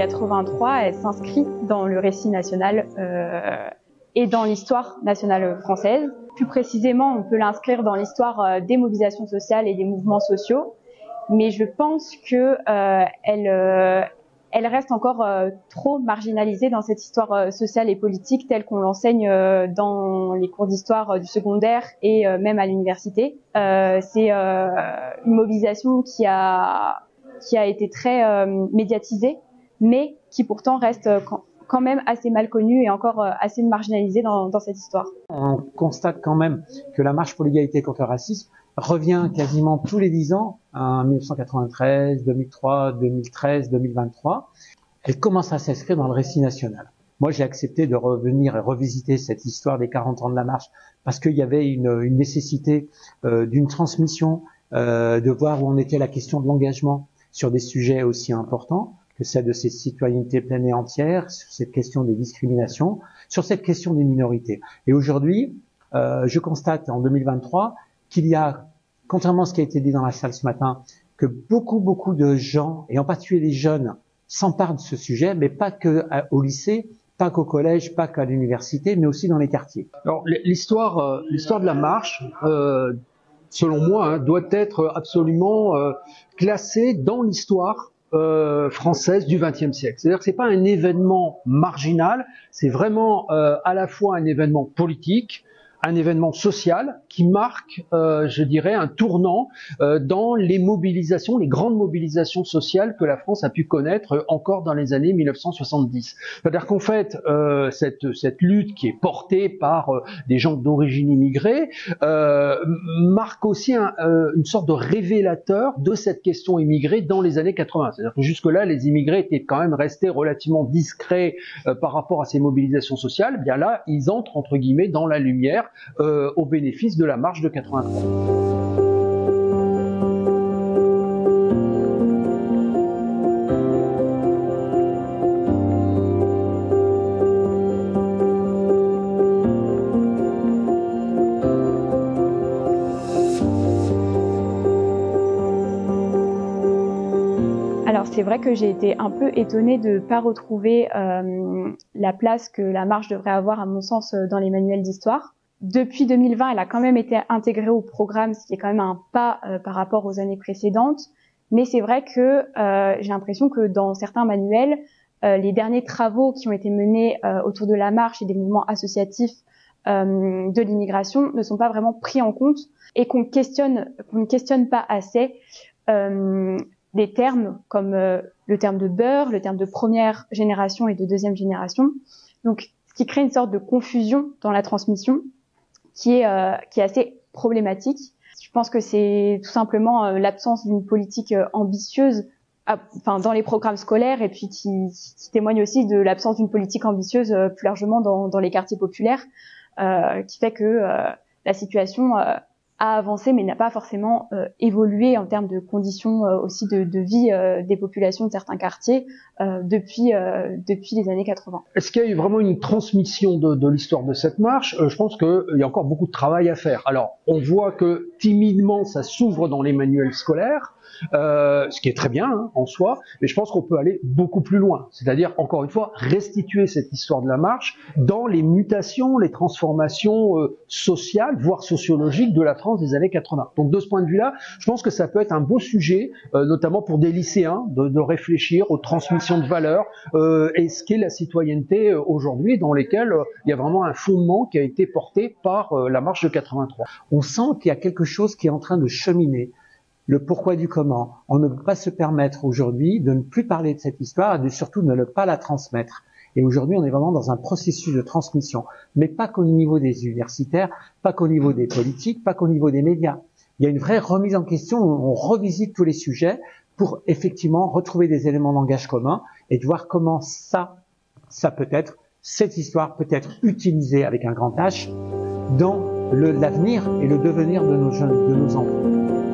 83, elle s'inscrit dans le récit national et dans l'histoire nationale française. Plus précisément, on peut l'inscrire dans l'histoire des mobilisations sociales et des mouvements sociaux, mais je pense que elle reste encore trop marginalisée dans cette histoire sociale et politique telle qu'on l'enseigne dans les cours d'histoire du secondaire et même à l'université. C'est une mobilisation qui a été très médiatisée, mais qui pourtant reste quand même assez mal connue et encore assez marginalisée dans cette histoire. On constate quand même que la marche pour l'égalité et contre le racisme revient quasiment tous les 10 ans, en 1993, 2003, 2013, 2023. Elle commence à s'inscrire dans le récit national. Moi, j'ai accepté de revenir et revisiter cette histoire des 40 ans de la marche parce qu'il y avait une nécessité d'une transmission, de voir où en était la question de l'engagement sur des sujets aussi importants que celle de cette citoyenneté pleine et entière, sur cette question des discriminations, sur cette question des minorités. Et aujourd'hui, je constate en 2023 qu'il y a, contrairement à ce qui a été dit dans la salle ce matin, que beaucoup de gens, et en particulier les jeunes, s'emparent de ce sujet, mais pas que au lycée, pas qu'au collège, pas qu'à l'université, mais aussi dans les quartiers. Alors l'histoire de la marche, selon moi, doit être absolument classée dans l'histoire française du XXe siècle. C'est-à-dire que c'est pas un événement marginal, c'est vraiment à la fois un événement politique, un événement social qui marque, je dirais, un tournant dans les mobilisations, les grandes mobilisations sociales que la France a pu connaître encore dans les années 1970. C'est-à-dire qu'en fait, cette lutte qui est portée par des gens d'origine immigrée marque aussi une sorte de révélateur de cette question immigrée dans les années 80. C'est-à-dire que jusque-là, les immigrés étaient quand même restés relativement discrets par rapport à ces mobilisations sociales. Bien là, ils entrent entre guillemets dans la lumière au bénéfice de la marche de 83. Alors c'est vrai que j'ai été un peu étonnée de ne pas retrouver la place que la marche devrait avoir à mon sens dans les manuels d'histoire. Depuis 2020, elle a quand même été intégrée au programme, ce qui est quand même un pas par rapport aux années précédentes. Mais c'est vrai que j'ai l'impression que dans certains manuels, les derniers travaux qui ont été menés autour de la marche et des mouvements associatifs de l'immigration ne sont pas vraiment pris en compte et qu'on ne questionne pas assez des termes comme le terme de beurre, le terme de première génération et de deuxième génération. Donc, ce qui crée une sorte de confusion dans la transmission qui est assez problématique. Je pense que c'est tout simplement l'absence d'une politique ambitieuse dans les programmes scolaires et puis qui témoigne aussi de l'absence d'une politique ambitieuse plus largement dans les quartiers populaires, qui fait que la situation a avancé mais n'a pas forcément évolué en termes de conditions aussi de vie des populations de certains quartiers depuis les années 80. Est-ce qu'il y a eu vraiment une transmission de l'histoire de cette marche? Je pense qu'il y a encore beaucoup de travail à faire. Alors, on voit que timidement ça s'ouvre dans les manuels scolaires, ce qui est très bien en soi, mais je pense qu'on peut aller beaucoup plus loin. C'est-à-dire, encore une fois, restituer cette histoire de la marche dans les mutations, les transformations sociales, voire sociologiques de la France des années 80. Donc de ce point de vue-là, je pense que ça peut être un beau sujet, notamment pour des lycéens, de réfléchir aux transmissions de valeurs et ce qu'est la citoyenneté aujourd'hui, dans lesquelles il y a vraiment un fondement qui a été porté par la marche de 83. On sent qu'il y a quelque chose qui est en train de cheminer. Le pourquoi du comment. On ne peut pas se permettre aujourd'hui de ne plus parler de cette histoire et de surtout de ne pas la transmettre. Et aujourd'hui, on est vraiment dans un processus de transmission, mais pas qu'au niveau des universitaires, pas qu'au niveau des politiques, pas qu'au niveau des médias. Il y a une vraie remise en question où on revisite tous les sujets pour effectivement retrouver des éléments de langage commun et de voir comment ça peut être, cette histoire peut être utilisée avec un grand H dans l'avenir et le devenir de nos jeunes, de nos enfants.